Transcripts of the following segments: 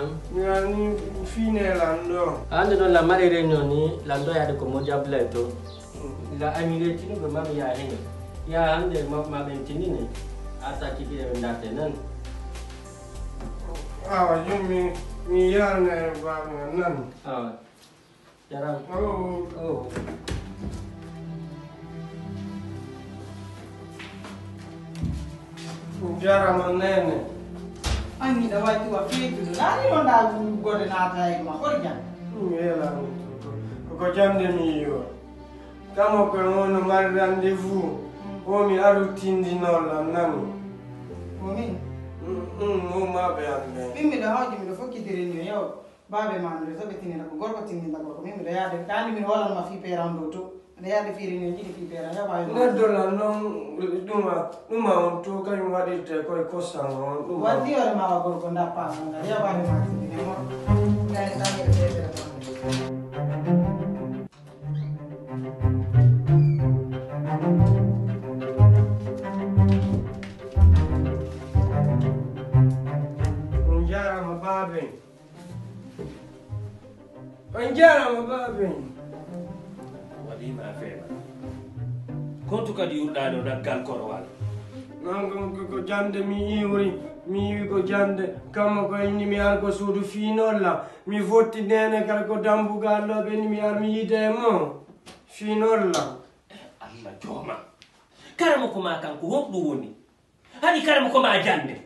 Nam. Yani fine lando. Ando non la mari reunioni, lando ya de como diableto. La amire tini be mami ya hene. Ya ande ma bentini ne. Ata kiki de ndate nan. Ah, mi yarne ba nan. Ah. Jaram. Oh. Jaram nene. Ani da wai tua fitu. Nani non da gode na tai ma horja. Yela. Ko jande mi yo. Kamo ko ono mar rendez-vous. O mi arutindi nolla nani. Momin. No ma be ande. Mimi da haji mi da fokki direnyo yo. Babe man da sabe tinina ko gorko tinina ko mimi da yade tani mi wala ma fi perando to. Da yade firi ne jidi fi pera ya bayo. Ne dola non duma on to kan wadi te ko kosango duma. Wadi ore ma wa gorko nda pa na ya babe ma tinina mo. Dai tani da pera. Andiamo, va bene. Wadi ma fema. Kontu kadi urdano daggal korwal. Non ko jande mi iwi ko jande kamo ko inni mi ar ko suudu finolla mi fotti nene kala ko dambugallo be ni mi ar mi yide mo finolla. Allah joma. Karamo ko ma kanko honɗum woni. Hani karamo ko ma jande.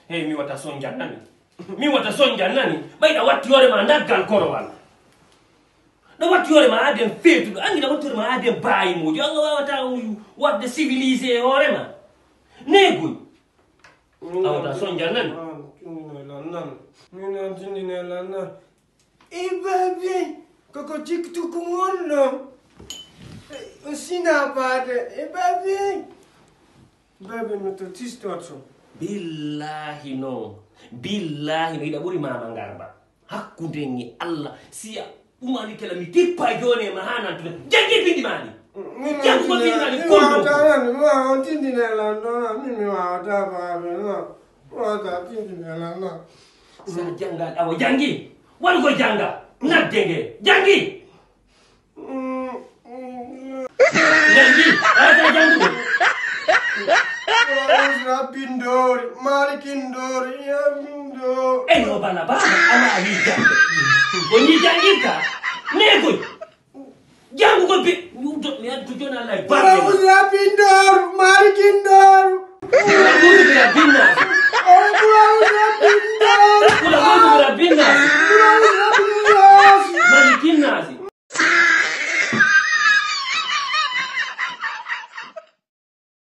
Hey mi wata son jannani. Mi wata son jannani. Ɓayɗa watti hoore ma daggal korowal. ɗo watti hoore ma aden feetuɗo angi ɗa watti hoore ma aden bayimujo anga wawata wadde civilisé e hoorema negoy awata son jannani. Min tindine lannan. Baby koko jiktu ko wonno. Sina bade baby. Baby mi to tistorto. Billahi no ida ɓuri mama garba hakkude ni Allah siya umani kala mi tippa joni ma hanantude jangi bindi mani jangi ko bindi mani kollo ma on tindine lando mi wawata babe no wata tindine lando sa janga awo jangi wal ko janga naddenge jangi jangi ata jangi Pindori, Marikindori, Yabindo. E no bala ama ali jangi. Oni jangi ka nego. Jangu ko bi mi addu jona lay ba. Pindor, Marikindor. Binna.